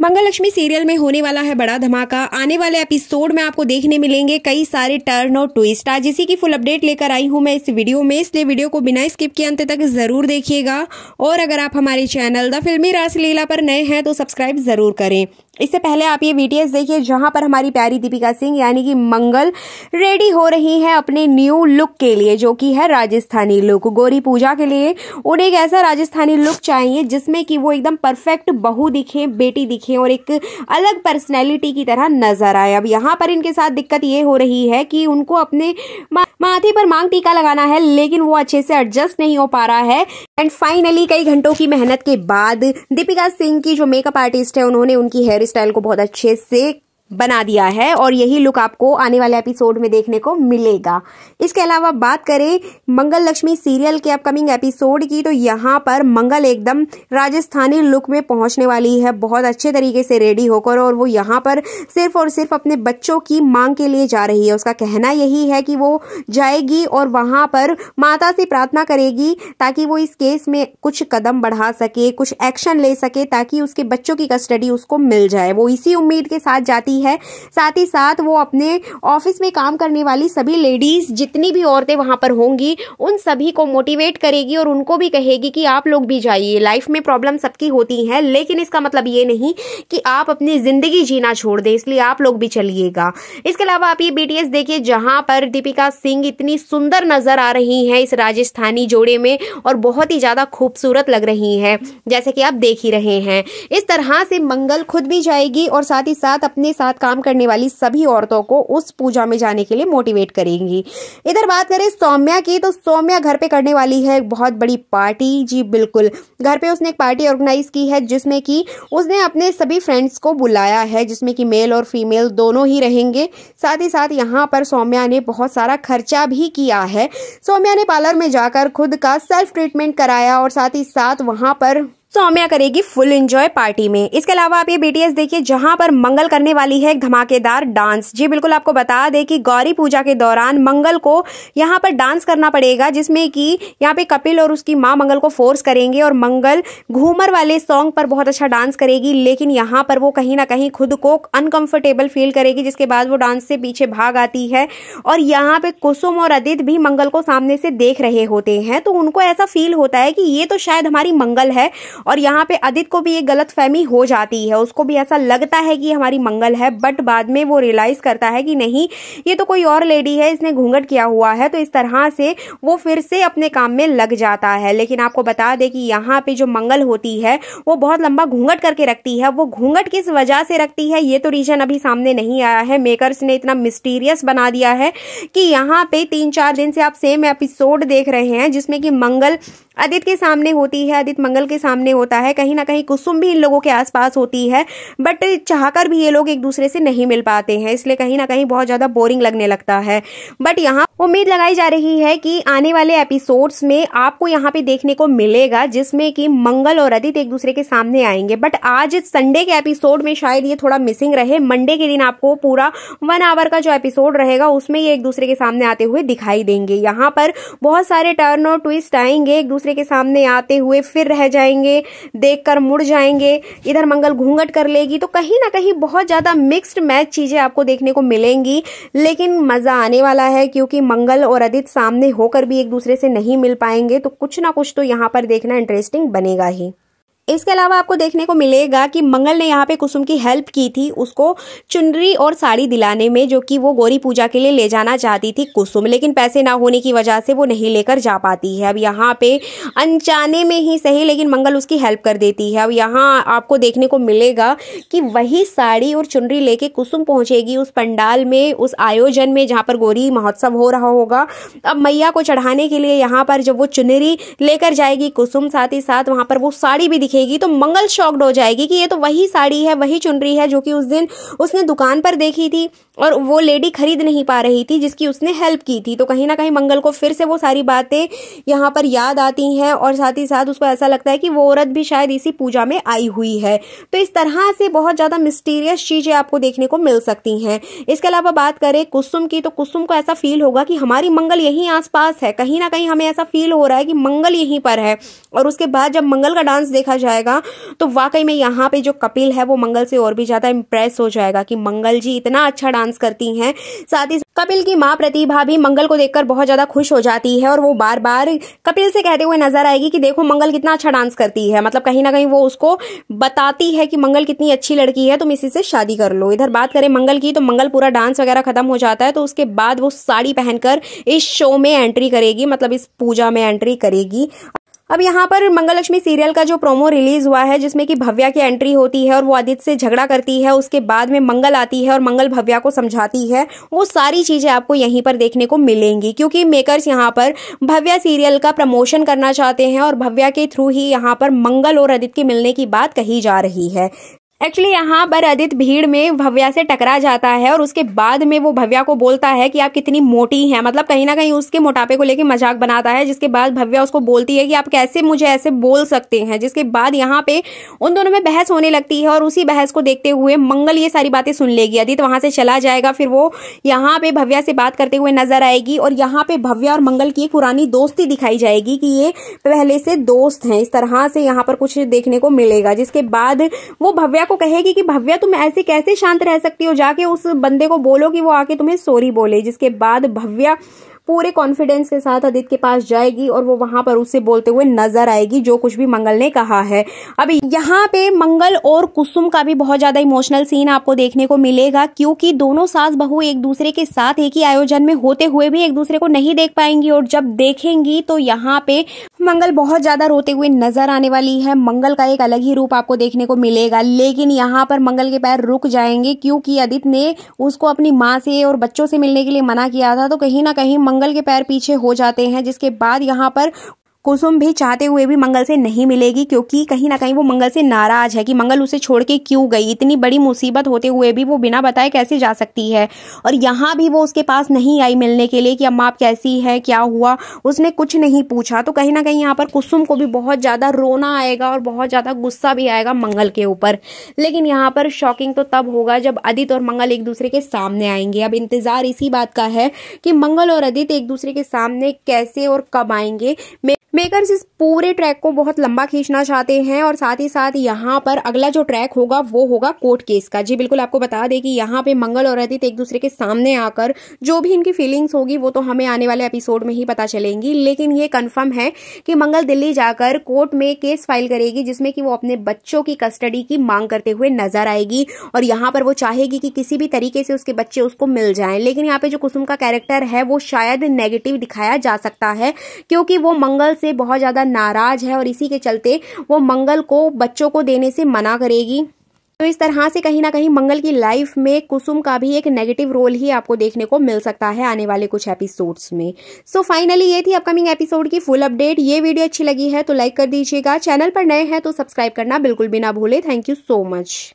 मंगल Lakshmi serial में होने वाला है बड़ा धमाका। आने वाले एपिसोड में आपको देखने मिलेंगे कई सारे टर्न और ट्विस्ट। आज इसी की फुल अपडेट लेकर आई हूं मैं इस वीडियो में, इसलिए वीडियो को बिना स्किप किए अंत तक जरूर देखिएगा। और अगर आप हमारे चैनल द फिल्मी रासलीला पर नए हैं तो सब्सक्राइब जरूर करें। इससे पहले आप ये वीडियोस देखिए जहां पर हमारी प्यारी दीपिका सिंह यानी कि मंगल रेडी हो रही हैं अपने न्यू लुक के लिए, जो कि है राजस्थानी लुक। गौरी पूजा के लिए उन्हें एक ऐसा राजस्थानी लुक चाहिए जिसमें कि वो एकदम परफेक्ट बहू दिखे, बेटी दिखे और एक अलग पर्सनैलिटी की तरह नजर आए। अब यहाँ पर इनके साथ दिक्कत ये हो रही है कि उनको अपने माथे पर मांग टीका लगाना है, लेकिन वो अच्छे से एडजस्ट नहीं हो पा रहा है। एंड फाइनली कई घंटों की मेहनत के बाद दीपिका सिंह की जो मेकअप आर्टिस्ट है उन्होंने उनकी हेयर स्टाइल को बहुत अच्छे से बना दिया है और यही लुक आपको आने वाले एपिसोड में देखने को मिलेगा। इसके अलावा बात करें मंगल लक्ष्मी सीरियल के अपकमिंग एपिसोड की, तो यहाँ पर मंगल एकदम राजस्थानी लुक में पहुंचने वाली है, बहुत अच्छे तरीके से रेडी होकर, और वो यहाँ पर सिर्फ और सिर्फ अपने बच्चों की मांग के लिए जा रही है। उसका कहना यही है कि वो जाएगी और वहां पर माता से प्रार्थना करेगी ताकि वो इस केस में कुछ कदम बढ़ा सके, कुछ एक्शन ले सके ताकि उसके बच्चों की कस्टडी उसको मिल जाए। वो इसी उम्मीद के साथ जाती है। साथ ही साथ वो अपने ऑफिस में काम करने वाली सभी लेडीज, जितनी भी औरतें वहां पर होंगी, उन सभी को मोटिवेट करेगी और उनको भी कहेगी कि आप लोग भी जाइए। लाइफ में प्रॉब्लम सबकी होती है, लेकिन इसका मतलब ये नहीं कि आप अपनी जिंदगी जीना छोड़ दें, इसलिए आप लोग भी चलिएगा। इसके अलावा आप ये बीटीएस देखिए जहां पर दीपिका सिंह इतनी सुंदर नजर आ रही है इस राजस्थानी जोड़े में और बहुत ही ज्यादा खूबसूरत लग रही है, जैसे कि आप देख ही रहे हैं। इस तरह से मंगल खुद भी जाएगी और साथ ही साथ अपने साथ काम करने वाली सभी औरतों को उस पूजा में जाने के लिए मोटिवेट करेंगी। इधर बात करें सौम्या की, तो सौम्या घर पे करने वाली है एक बहुत बड़ी पार्टी। जी बिल्कुल, घर पे उसने एक पार्टी ऑर्गेनाइज की है जिसमें कि उसने अपने सभी फ्रेंड्स को बुलाया है, जिसमें कि मेल और फीमेल दोनों ही रहेंगे। साथ ही साथ यहाँ पर सौम्या ने बहुत सारा खर्चा भी किया है। सौम्या ने पार्लर में जाकर खुद का सेल्फ ट्रीटमेंट कराया और साथ ही साथ वहां पर सौम्या करेगी फुल एंजॉय पार्टी में। इसके अलावा आप ये बीटीएस देखिए जहां पर मंगल करने वाली है एक धमाकेदार डांस। जी बिल्कुल, आपको बता दें कि गौरी पूजा के दौरान मंगल को यहां पर डांस करना पड़ेगा, जिसमें कि यहां पे कपिल और उसकी मां मंगल को फोर्स करेंगे और मंगल घूमर वाले सॉन्ग पर बहुत अच्छा डांस करेगी, लेकिन यहां पर वो कहीं ना कहीं खुद को अनकंफर्टेबल फील करेगी, जिसके बाद वो डांस से पीछे भाग आती है। और यहाँ पे कुसुम और आदित्य भी मंगल को सामने से देख रहे होते हैं, तो उनको ऐसा फील होता है कि ये तो शायद हमारी मंगल है। और यहाँ पे आदित्य को भी एक गलतफहमी हो जाती है, उसको भी ऐसा लगता है कि हमारी मंगल है, बट बाद में वो रियलाइज करता है कि नहीं, ये तो कोई और लेडी है, इसने घूंघट किया हुआ है। तो इस तरह से वो फिर से अपने काम में लग जाता है। लेकिन आपको बता दें कि यहाँ पे जो मंगल होती है वो बहुत लंबा घूंघट करके रखती है। वो घूंघट किस वजह से रखती है ये तो रीजन अभी सामने नहीं आया है। मेकर्स ने इतना मिस्टीरियस बना दिया है कि यहाँ पे 3-4 दिन से आप सेम एपिसोड देख रहे हैं जिसमें कि मंगल आदित्य के सामने होती है, आदित्य मंगल के सामने होता है, कहीं ना कहीं कुसुम भी इन लोगों के आसपास होती है, बट चाहकर भी ये लोग एक दूसरे से नहीं मिल पाते हैं, इसलिए कहीं ना कहीं बहुत ज्यादा बोरिंग लगने लगता है। बट यहाँ उम्मीद लगाई जा रही है कि आने वाले एपिसोड्स में आपको यहाँ पे देखने को मिलेगा जिसमें कि मंगल और आदित्य एक दूसरे के सामने आएंगे। बट आज संडे के एपिसोड में शायद ये थोड़ा मिसिंग रहे। मंडे के दिन आपको पूरा 1 आवर का जो एपिसोड रहेगा उसमें ये एक दूसरे के सामने आते हुए दिखाई देंगे। यहाँ पर बहुत सारे टर्न और ट्विस्ट आएंगे, एक दूसरे के सामने आते हुए फिर रह जाएंगे, देखकर मुड़ जाएंगे। इधर मंगल घूंघट कर लेगी, तो कहीं ना कहीं बहुत ज्यादा मिक्स्ड मैच चीजें आपको देखने को मिलेंगी, लेकिन मजा आने वाला है क्योंकि मंगल और आदित्य सामने होकर भी एक दूसरे से नहीं मिल पाएंगे, तो कुछ ना कुछ तो यहाँ पर देखना इंटरेस्टिंग बनेगा ही। इसके अलावा आपको देखने को मिलेगा कि मंगल ने यहाँ पे कुसुम की हेल्प की थी, उसको चुनरी और साड़ी दिलाने में, जो कि वो गौरी पूजा के लिए ले जाना चाहती थी कुसुम, लेकिन पैसे ना होने की वजह से वो नहीं लेकर जा पाती है। अब यहाँ पे अनजाने में ही सही, लेकिन मंगल उसकी हेल्प कर देती है। अब यहाँ आपको देखने को मिलेगा कि वही साड़ी और चुनरी लेके कुसुम पहुंचेगी उस पंडाल में, उस आयोजन में जहाँ पर गौरी महोत्सव हो रहा होगा। अब मैया को चढ़ाने के लिए यहाँ पर जब वो चुनरी लेकर जाएगी कुसुम, साथ ही साथ वहां पर वो साड़ी भी तो मंगल शॉक्ड हो जाएगी कि ये तो वही साड़ी है, वही चुनरी है जो कि उस दिन उसने दुकान पर देखी थी। और वो लेडी खरीद नहीं पा रही थी जिसकी उसने हेल्प की थी। तो कहीं ना कहीं मंगल को फिर से वो सारी बातें यहाँ पर याद आती हैं और साथ ही साथ उसको ऐसा लगता है कि वो औरत भी शायद इसी पूजा में आई हुई है। तो इस तरह से बहुत ज्यादा मिस्टीरियस चीजें आपको देखने को मिल सकती हैं। इसके अलावा बात करें कुसुम की, तो कुसुम को ऐसा फील होगा कि हमारी मंगल यहीं आसपास है, कहीं ना कहीं हमें ऐसा फील हो रहा है कि मंगल यहीं पर है। और उसके बाद जब मंगल का डांस देखा जाएगा तो वाकई में यहाँ पे जो कपिल है वो मंगल से और भी ज्यादा इंप्रेस हो जाएगा कि मंगल जी इतना अच्छा डांस करती हैं। साथ ही कपिल की माँ प्रतिभा भी मंगल को देखकर बहुत ज्यादा खुश हो जाती है और वो बार बार कपिल से कहते हुए नजर आएगी कि देखो मंगल कितना अच्छा डांस करती है। मतलब कहीं ना कहीं वो उसको बताती है कि मंगल कितनी अच्छी लड़की है, तुम इसी से शादी कर लो। इधर बात करें मंगल की, तो मंगल पूरा डांस वगैरह खत्म हो जाता है तो उसके बाद वो साड़ी पहनकर इस शो में एंट्री करेगी, मतलब इस पूजा में एंट्री करेगी। अब यहाँ पर मंगललक्ष्मी सीरियल का जो प्रोमो रिलीज हुआ है जिसमें कि भव्या की एंट्री होती है और वो आदित्य से झगड़ा करती है, उसके बाद में मंगल आती है और मंगल भव्या को समझाती है, वो सारी चीजें आपको यहीं पर देखने को मिलेंगी क्योंकि मेकर्स यहाँ पर भव्या सीरियल का प्रमोशन करना चाहते हैं और भव्या के थ्रू ही यहाँ पर मंगल और आदित्य के मिलने की बात कही जा रही है। एक्चुअली यहाँ पर आदित्य भीड़ में भव्या से टकरा जाता है और उसके बाद में वो भव्या को बोलता है कि आप कितनी मोटी हैं, मतलब कहीं ना कहीं उसके मोटापे को लेके मजाक बनाता है, जिसके बाद भव्या उसको बोलती है कि आप कैसे मुझे ऐसे बोल सकते हैं। जिसके बाद यहाँ पे उन दोनों में बहस होने लगती है और उसी बहस को देखते हुए मंगल ये सारी बातें सुन लेगी। आदित्य वहां से चला जाएगा, फिर वो यहाँ पे भव्या से बात करते हुए नजर आएगी और यहाँ पे भव्या और मंगल की एक पुरानी दोस्ती दिखाई जाएगी कि ये पहले से दोस्त हैं। इस तरह से यहाँ पर कुछ देखने को मिलेगा। जिसके बाद वो भव्या को कहेगी कि भव्या तुम ऐसे कैसे शांत रह सकती हो, जाके उस बंदे को बोलो कि वो आके तुम्हें सॉरी बोले। जिसके बाद भव्या पूरे कॉन्फिडेंस के साथ आदित्य के पास जाएगी और वो वहां पर उससे बोलते हुए नजर आएगी जो कुछ भी मंगल ने कहा है। अब यहाँ पे मंगल और कुसुम का भी बहुत ज्यादा इमोशनल सीन आपको देखने को मिलेगा क्योंकि दोनों सास बहू एक दूसरे के साथ एक ही आयोजन में होते हुए भी एक दूसरे को नहीं देख पाएंगी और जब देखेंगी तो यहाँ पे मंगल बहुत ज्यादा रोते हुए नजर आने वाली है। मंगल का एक अलग ही रूप आपको देखने को मिलेगा, लेकिन यहाँ पर मंगल के पैर रुक जाएंगे क्योंकि आदित्य ने उसको अपनी माँ से और बच्चों से मिलने के लिए मना किया था। तो कहीं ना कहीं मंगल के पैर पीछे हो जाते हैं। जिसके बाद यहाँ पर कुसुम भी चाहते हुए भी मंगल से नहीं मिलेगी क्योंकि कहीं ना कहीं वो मंगल से नाराज है कि मंगल उसे छोड़ के क्यों गई, इतनी बड़ी मुसीबत होते हुए भी वो बिना बताए कैसे जा सकती है। और यहाँ भी वो उसके पास नहीं आई मिलने के लिए कि अम्मा आप कैसी है, क्या हुआ, उसने कुछ नहीं पूछा। तो कहीं ना कहीं यहाँ पर कुसुम को भी बहुत ज्यादा रोना आएगा और बहुत ज्यादा गुस्सा भी आएगा मंगल के ऊपर। लेकिन यहाँ पर शॉकिंग तो तब होगा जब आदित्य और मंगल एक दूसरे के सामने आएंगे। अब इंतजार इसी बात का है कि मंगल और आदित्य एक दूसरे के सामने कैसे और कब आएंगे। मेकर्स इस पूरे ट्रैक को बहुत लंबा खींचना चाहते हैं और साथ ही साथ यहाँ पर अगला जो ट्रैक होगा वो होगा कोर्ट केस का। जी बिल्कुल, आपको बता दें कि यहाँ पे मंगल और आदित्य एक दूसरे के सामने आकर जो भी इनकी फीलिंग्स होगी वो तो हमें आने वाले एपिसोड में ही पता चलेंगी। लेकिन ये कंफर्म है कि मंगल दिल्ली जाकर कोर्ट में केस फाइल करेगी जिसमें कि वो अपने बच्चों की कस्टडी की मांग करते हुए नजर आएगी और यहाँ पर वो चाहेगी कि किसी भी तरीके से उसके बच्चे उसको मिल जाएं। लेकिन यहाँ पे जो कुसुम का कैरेक्टर है वो शायद नेगेटिव दिखाया जा सकता है क्योंकि वो मंगल से बहुत ज्यादा नाराज है और इसी के चलते वो मंगल को बच्चों को देने से मना करेगी। तो इस तरह से कहीं ना कहीं मंगल की लाइफ में कुसुम का भी एक नेगेटिव रोल ही आपको देखने को मिल सकता है आने वाले कुछ एपिसोड्स में। सो फाइनली ये थी अपकमिंग एपिसोड की फुल अपडेट। ये वीडियो अच्छी लगी है तो लाइक कर दीजिएगा, चैनल पर नए हैं तो सब्सक्राइब करना बिल्कुल भी ना भूले। Thank you so much.